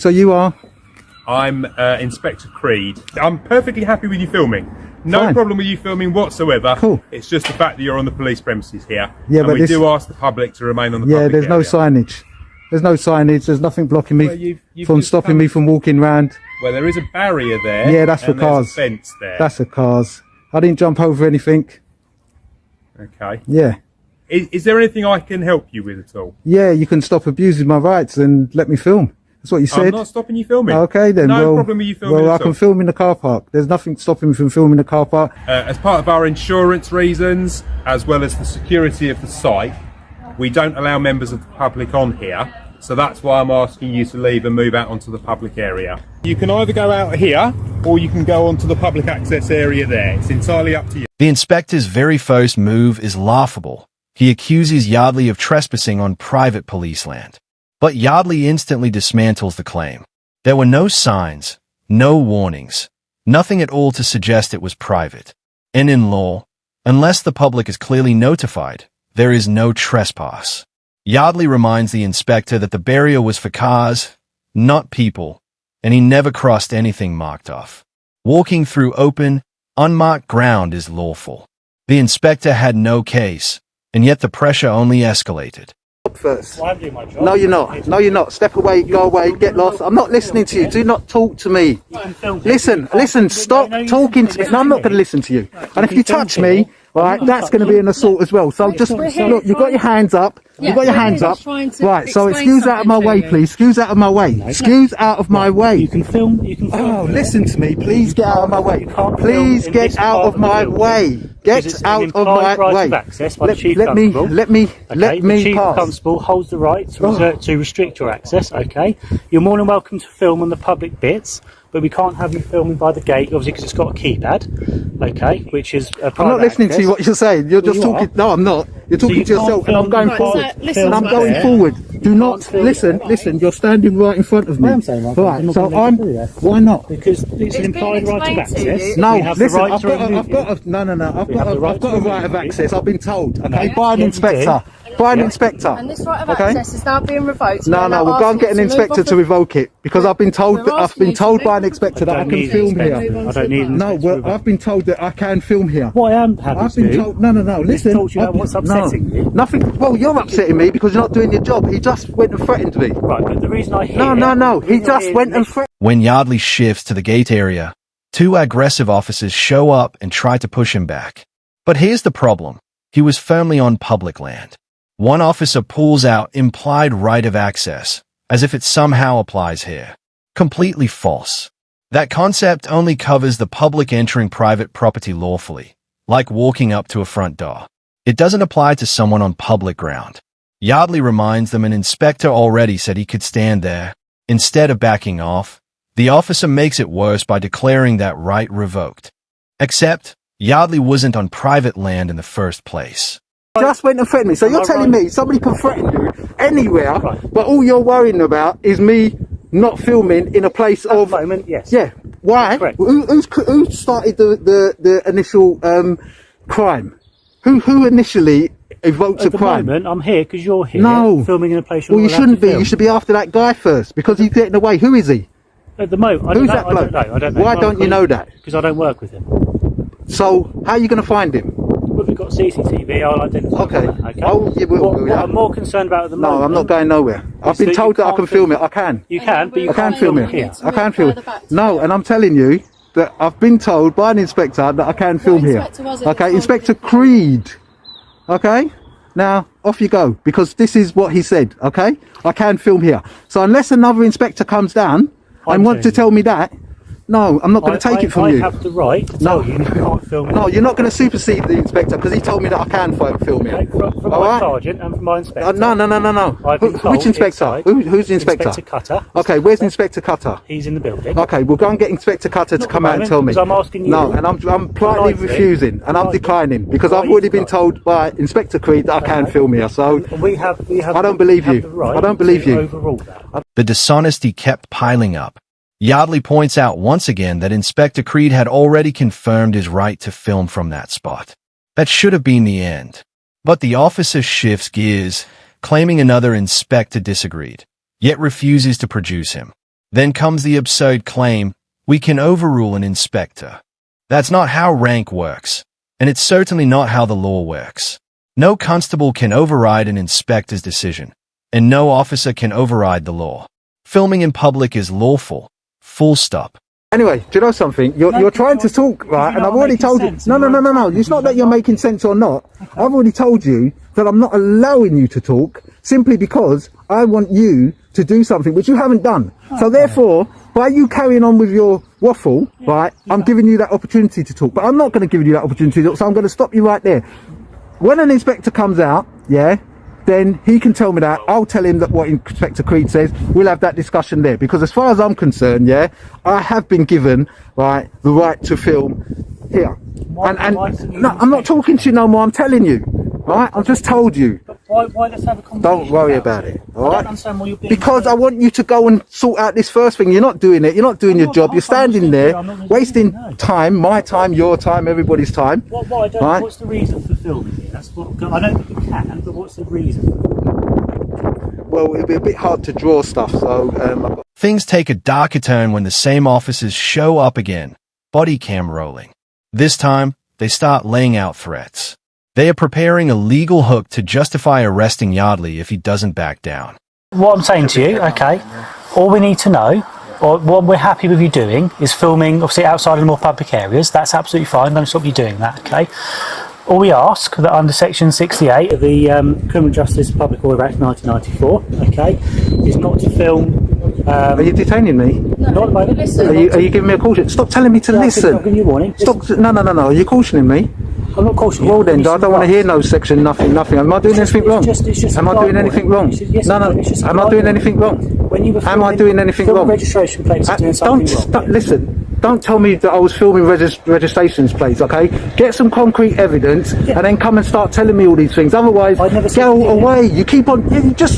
So you are? I'm Inspector Creed. I'm perfectly happy with you filming. No Fine. problem with you filming whatsoever. Cool. It's just the fact that you're on the police premises here. Yeah, and but we do ask the public to remain on the public there's no area. signage. There's no signage. There's nothing blocking me Well, from stopping me from walking round. Well, there is a barrier there. Yeah, that's for and there's cars. a fence there. That's for cars. I didn't jump over anything. Okay. Yeah. Is there anything I can help you with at all? Yeah, you can stop abusing my rights and let me film. That's what you said. I'm not stopping you filming. Okay, then. No problem with you filming Well, I at can all. film in the car park. There's nothing stopping me from filming in the car park. As part of our insurance reasons, as well as the security of the site, we don't allow members of the public on here. So that's why I'm asking you to leave and move out onto the public area. You can either go out here or you can go onto the public access area there. It's entirely up to you. The inspector's very first move is laughable. He accuses Yardley of trespassing on private police land. But Yardley instantly dismantles the claim. There were no signs, no warnings, nothing at all to suggest it was private. And in law, unless the public is clearly notified, there is no trespass. Yardley reminds the inspector that the barrier was for cars, not people, and he never crossed anything marked off. Walking through open, unmarked ground is lawful. The inspector had no case, and yet the pressure only escalated. First. Well, I'm doing my job. No, you're not. No, you're not. Step away, go away, get lost. I'm not listening to you. Do not talk to me. Listen, stop talking to me. No, I'm not going to listen to you. And if you touch me, right, that's going to be an assault as well. So just, look, you've got your hands up. You've got your hands up. Right, so excuse out of my way, please. Excuse out of my way. Excuse out of my way. You can film. Oh, listen to me. Please get out of my way. Please get out of my way. Get out of my way. Let me The Chief pass. Constable holds the right to restrict your access, okay? You're more than welcome to film on the public bits, but we can't have you filming by the gate, obviously, because it's got a keypad, okay, which is a private I'm not listening to you, what you're saying. You're just talking. No, I'm not. You're talking to yourself, and I'm going forward. And I'm going forward. Do not listen. You're standing right in front of me. Right, so I'm. Why not? Because it's an implied right of access. No, We have the listen. right I've to got remove you. I've got a right of access. I've been told. Okay, by an you inspector. By an inspector. And this right of access is now being revoked. No, we'll go and get an inspector to revoke it because I've been told by an inspector that I can film here. I don't need an No, inspector well, to I've been told that I can film here. What I am happy I've to been do told. No. Listen. talk to you about what's upsetting you. Nothing. Well, you're upsetting me because you're not doing your job. He just went and threatened me. Right, but the reason I hear... No. He just went and threatened. When Yardley shifts to the gate area, two aggressive officers show up and try to push him back. But here's the problem. He was firmly on public land. One officer pulls out implied right of access, as if it somehow applies here. Completely false. That concept only covers the public entering private property lawfully, like walking up to a front door. It doesn't apply to someone on public ground. Yardley reminds them an inspector already said he could stand there. Instead of backing off, the officer makes it worse by declaring that right revoked. Except, Yardley wasn't on private land in the first place. Just went and threatened me. So you're telling me somebody can threaten you anywhere, but all you're worrying about is me not filming in a place of... At the moment, yes. Yeah. Why? Who started the initial crime? Who initially evoked a crime? At the moment, I'm here because you're here. No. Filming in a place you're Well, you not allowed shouldn't to be. film. You should be after that guy first because he's getting away. Who is he? At the moment, Who's that bloke? I don't know. Why don't you know that? Because I don't work with him. So how are you going to find him? Well, we've got CCTV, I'll identify Okay. that, okay? Oh, you will. What I'm more concerned about at the moment... No, I'm not going nowhere. I've been told that I can film it. I can. You can, but you I can can't film film it. here. I can film it. No, and I'm telling you that I've been told by an inspector that I can film here. Okay, Inspector Creed. Okay? Now, off you go, because this is what he said, okay? I can film here. So unless another inspector comes down and wants to tell me that, no, I'm not going to take it from you. I have the right to tell you can't film No, you're not going to supersede the inspector because he told me that I can film here. From my sergeant and from my inspector. No. I've been told Which inspector? Who's the inspector? Inspector Cutter. Okay, where's Inspector Cutter? He's in the building. Okay, we'll go and get Inspector Cutter to come out and tell me. Because I'm asking you. No, and I'm politely refusing and I'm declining because I've already been told by Inspector Creed that I can film here. So we have. I don't believe you. I don't believe you. The dishonesty kept piling up. Yardley points out once again that Inspector Creed had already confirmed his right to film from that spot. That should have been the end. But the officer shifts gears, claiming another inspector disagreed, yet refuses to produce him. Then comes the absurd claim, we can overrule an inspector. That's not how rank works, and it's certainly not how the law works. No constable can override an inspector's decision, and no officer can override the law. Filming in public is lawful. Full stop. Anyway, do you know something? You're trying to talk, right? And I've already told you. No. It's not that you're making sense or not. I've already told you that I'm not allowing you to talk simply because I want you to do something which you haven't done. So therefore, by you carrying on with your waffle, right, I'm giving you that opportunity to talk. But I'm not going to give you that opportunity to talk, so I'm going to stop you right there. When an inspector comes out, yeah, then he can tell me that. I'll tell him that what Inspector Creed says. We'll have that discussion there. Because as far as I'm concerned, yeah, I have been given, right, the right to film here. And no, I'm not talking to you no more. I'm telling you, right? I've just told you. Why let's have a conversation? Don't worry about it, all right? I don't understand why you're being Because I want you to go and sort out this first thing. You're not doing it. You're not doing your job. You're standing there, wasting time, my time, your time, everybody's time. What I don't know, what's the reason for filming it? That's what I know that you can, but what's the reason? Well, it'd be a bit hard to draw stuff, so Things take a darker turn when the same officers show up again, body cam rolling. This time, they start laying out threats. They are preparing a legal hook to justify arresting Yardley if he doesn't back down. What I'm saying to you, okay, all we need to know, or what we're happy with you doing, is filming, obviously, outside of the more public areas. That's absolutely fine. Don't stop you doing that, okay? All we ask, that under Section 68 of the Criminal Justice Public Order Act 1994, okay, is not to film... are you detaining me? No, Not at the moment. listen. Are you giving me a caution? Stop telling me to listen. I'm giving you a warning. Stop. No. Are you cautioning me? I'm not cautioning you. Well then, I don't want to hear no section, nothing. Am I doing anything wrong? Am I doing anything wrong? No. Am I doing anything wrong? When you were Am I doing anything wrong? Registration plates are doing something wrong. Listen. Don't tell me that I was filming registrations plates, okay? Get some concrete evidence and then come and start telling me all these things. Otherwise, go away. You keep on. You just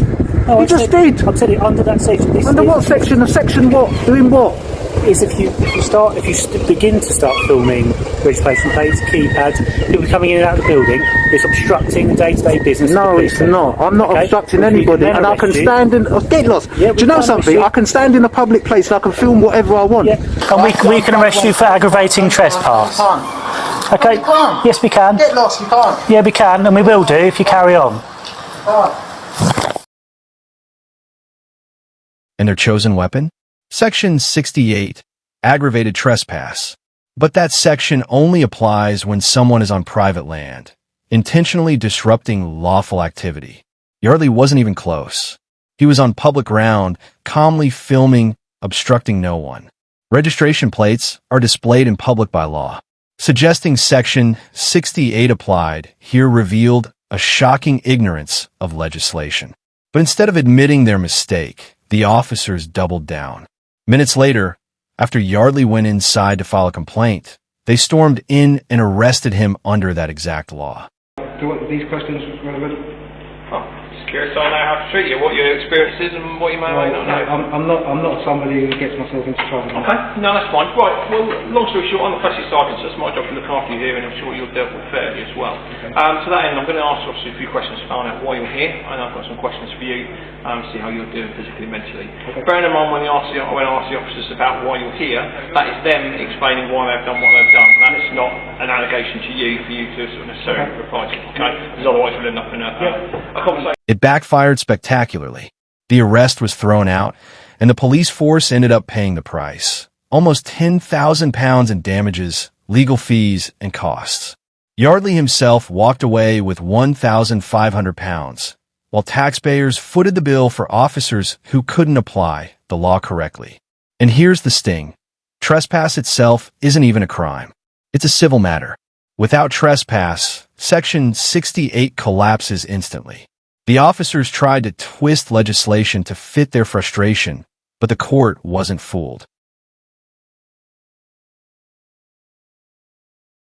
did. I'm telling you, under that section. Under what section? A section what? Doing what? Is if you begin to start filming registration plates, keypads, people coming in and out of the building, it's obstructing the day-to-day business. No, it's not. I'm not obstructing anybody, and I can stand in. Get lost. Yeah, do you know something? I can stand in a public place and I can film whatever I want. Yeah. And we can arrest you for aggravating trespass. You can't. Okay. You can't. Yes, we can. Get lost. You can't. Yeah, we can, and we will do if you carry on. And their chosen weapon? Section 68, aggravated trespass. But that section only applies when someone is on private land, intentionally disrupting lawful activity. Yardley wasn't even close. He was on public ground, calmly filming, obstructing no one. Registration plates are displayed in public by law. Suggesting Section 68 applied here revealed a shocking ignorance of legislation. But instead of admitting their mistake, the officers doubled down. Minutes later, after Yardley went inside to file a complaint, they stormed in and arrested him under that exact law. Do these questions relevant? Oh, just curious to know how to treat you, what your experience is and what you may or may not know. I'm not somebody who gets myself into trouble. Okay, no, that's fine. Right, well, long story short, I'm a classic sergeant, so it's my job to look after you here and ensure you're dealt with fairly as well. To that end, I'm going to ask obviously a few questions to find out why you're here, and I've got some questions for you, see how you're doing physically and mentally. Okay. Bearing in mind when I ask the officers about why you're here, that is them explaining why they've done what they've done. That's not an allegation to you for you to sort of necessarily reply to, okay? Because otherwise we'll end up in a conversation. It backfired spectacularly. The arrest was thrown out, and the police force ended up paying the price. Almost £10,000 in damages, legal fees, and costs. Yardley himself walked away with £1,500, while taxpayers footed the bill for officers who couldn't apply the law correctly. And here's the sting. Trespass itself isn't even a crime. It's a civil matter. Without trespass, Section 68 collapses instantly. The officers tried to twist legislation to fit their frustration, but the court wasn't fooled.